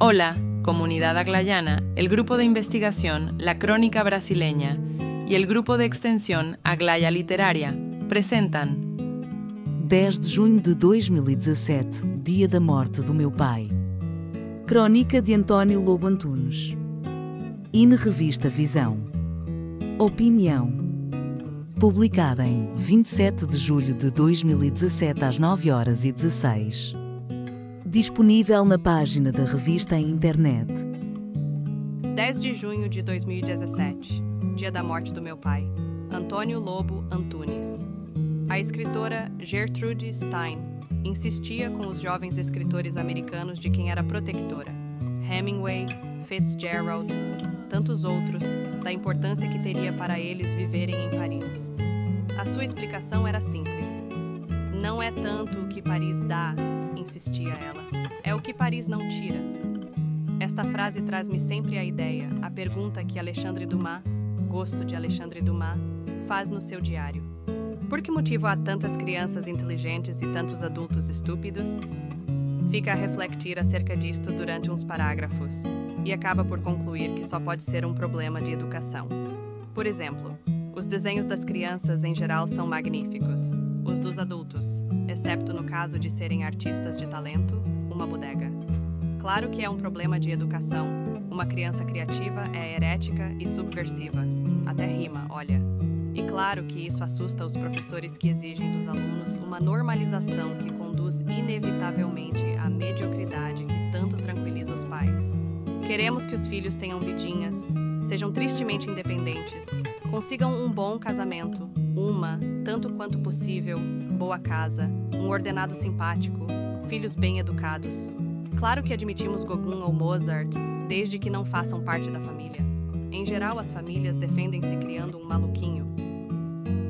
Hola, comunidad aglayana, el grupo de investigación La Crónica Brasileña y el grupo de extensión Aglaya Literaria presentan 10 de junho de 2017, dia da morte do meu pai. Crônica de António Lobo Antunes. INE Revista Visão. Opinião. Publicada em 27 de julho de 2017 às 9h16. Disponível na página da revista em internet. 10 de junho de 2017, dia da morte do meu pai, Antônio Lobo Antunes. A escritora Gertrude Stein insistia com os jovens escritores americanos de quem era protectora, Hemingway, Fitzgerald, tantos outros, da importância que teria para eles viverem em Paris. A sua explicação era simples. Não é tanto o que Paris dá, insistia ela, é o que Paris não tira. Esta frase traz-me sempre a ideia, a pergunta que Alexandre Dumas, Gosto de Alexandre Dumas, faz no seu diário. Por que motivo há tantas crianças inteligentes e tantos adultos estúpidos? Fica a refletir acerca disto durante uns parágrafos e acaba por concluir que só pode ser um problema de educação. Por exemplo, os desenhos das crianças em geral são magníficos, os dos adultos, exceto no caso de serem artistas de talento, uma bodega. Claro que é um problema de educação. Uma criança criativa é herética e subversiva. Até rima, olha. E claro que isso assusta os professores que exigem dos alunos uma normalização que conduz inevitavelmente à mediocridade que tanto tranquiliza os pais. Queremos que os filhos tenham vidinhas, sejam tristemente independentes, consigam um bom casamento, tanto quanto possível, boa casa, um ordenado simpático, filhos bem educados. Claro que admitimos Gauguin ou Mozart, desde que não façam parte da família. Em geral, as famílias defendem-se criando um maluquinho.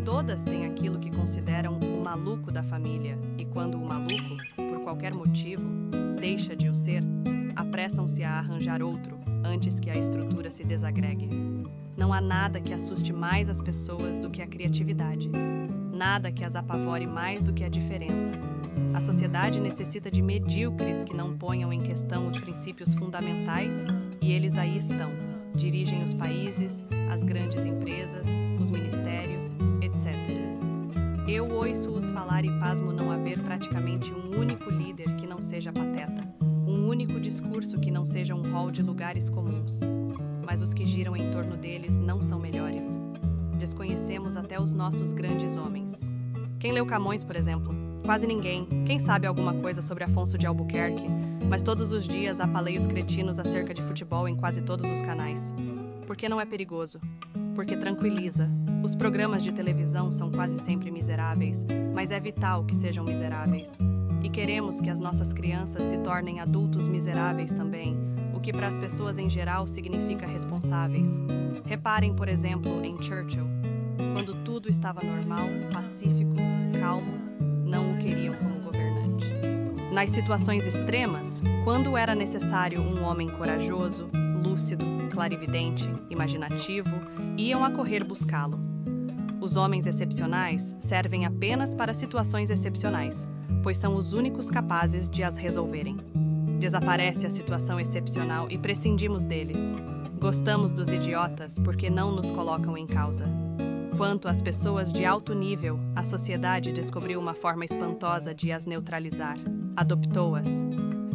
Todas têm aquilo que consideram o maluco da família, e quando o maluco, por qualquer motivo, deixa de o ser, apressam-se a arranjar outro, antes que a estrutura se desagregue. Não há nada que assuste mais as pessoas do que a criatividade. Nada que as apavore mais do que a diferença. A sociedade necessita de medíocres que não ponham em questão os princípios fundamentais, e eles aí estão. Dirigem os países, as grandes empresas, os ministérios, etc. Eu ouço-os falar e pasmo não haver praticamente um único líder que não seja pateta, um único discurso que não seja um rol de lugares comuns. Mas os que giram em torno deles não são melhores. Desconhecemos até os nossos grandes homens. Quem leu Camões, por exemplo? Quase ninguém. Quem sabe alguma coisa sobre Afonso de Albuquerque? Mas todos os dias há paleios cretinos acerca de futebol em quase todos os canais. Porque não é perigoso. Porque tranquiliza. Os programas de televisão são quase sempre miseráveis, mas é vital que sejam miseráveis. E queremos que as nossas crianças se tornem adultos miseráveis também, o que para as pessoas em geral significa responsáveis. Reparem, por exemplo, em Churchill. Quando tudo estava normal, pacífico, calmo, não o queriam como governante. Nas situações extremas, quando era necessário um homem corajoso, lúcido, clarividente, imaginativo, iam a correr buscá-lo. Os homens excepcionais servem apenas para situações excepcionais, pois são os únicos capazes de as resolverem. Desaparece a situação excepcional e prescindimos deles. Gostamos dos idiotas porque não nos colocam em causa. Quanto às pessoas de alto nível, a sociedade descobriu uma forma espantosa de as neutralizar. Adoptou-as.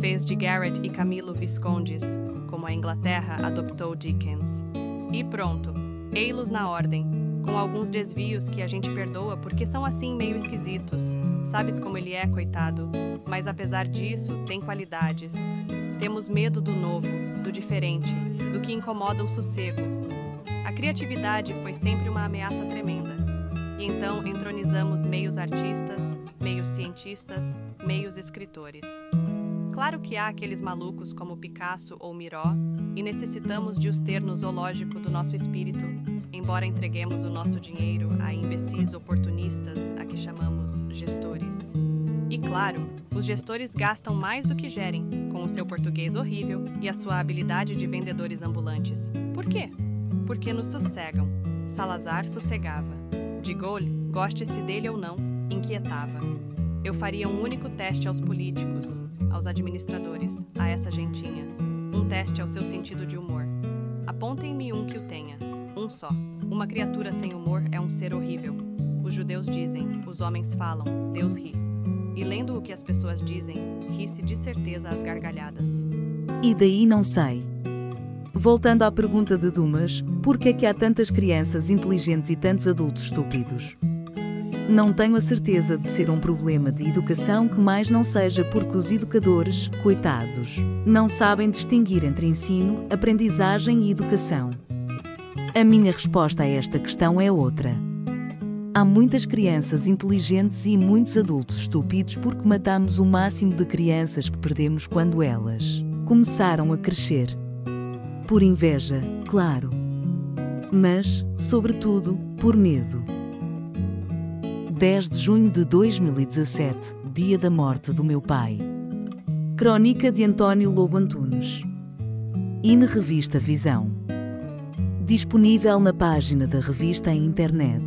Fez de Garrett e Camilo viscondes, como a Inglaterra adoptou Dickens. E pronto, ei-los na ordem, com alguns desvios que a gente perdoa porque são assim meio esquisitos. Sabes como ele é, coitado? Mas apesar disso, tem qualidades. Temos medo do novo, do diferente, do que incomoda o sossego. A criatividade foi sempre uma ameaça tremenda. E então entronizamos meios artistas, meios cientistas, meios escritores. Claro que há aqueles malucos como Picasso ou Miró, e necessitamos de os ter no zoológico do nosso espírito, embora entreguemos o nosso dinheiro a imbecis oportunistas a que chamamos gestores. E claro, os gestores gastam mais do que gerem, com o seu português horrível e a sua habilidade de vendedores ambulantes. Por quê? Porque nos sossegam. Salazar sossegava. De Gaulle, goste-se dele ou não, inquietava. Eu faria um único teste aos políticos, aos administradores, a essa gentinha. Um teste ao seu sentido de humor. Apontem-me um que o tenha. Um só. Uma criatura sem humor é um ser horrível. Os judeus dizem, os homens falam, Deus ri. E lendo o que as pessoas dizem, ri-se de certeza às gargalhadas. E daí não sei. Voltando à pergunta de Dumas, por que é que há tantas crianças inteligentes e tantos adultos estúpidos? Não tenho a certeza de ser um problema de educação que mais não seja porque os educadores, coitados, não sabem distinguir entre ensino, aprendizagem e educação. A minha resposta a esta questão é outra. Há muitas crianças inteligentes e muitos adultos estúpidos porque matamos o máximo de crianças que perdemos quando elas começaram a crescer. Por inveja, claro. Mas, sobretudo, por medo. 10 de junho de 2017, dia da morte do meu pai. Crônica de António Lobo Antunes. INE Revista Visão. Disponível na página da revista em internet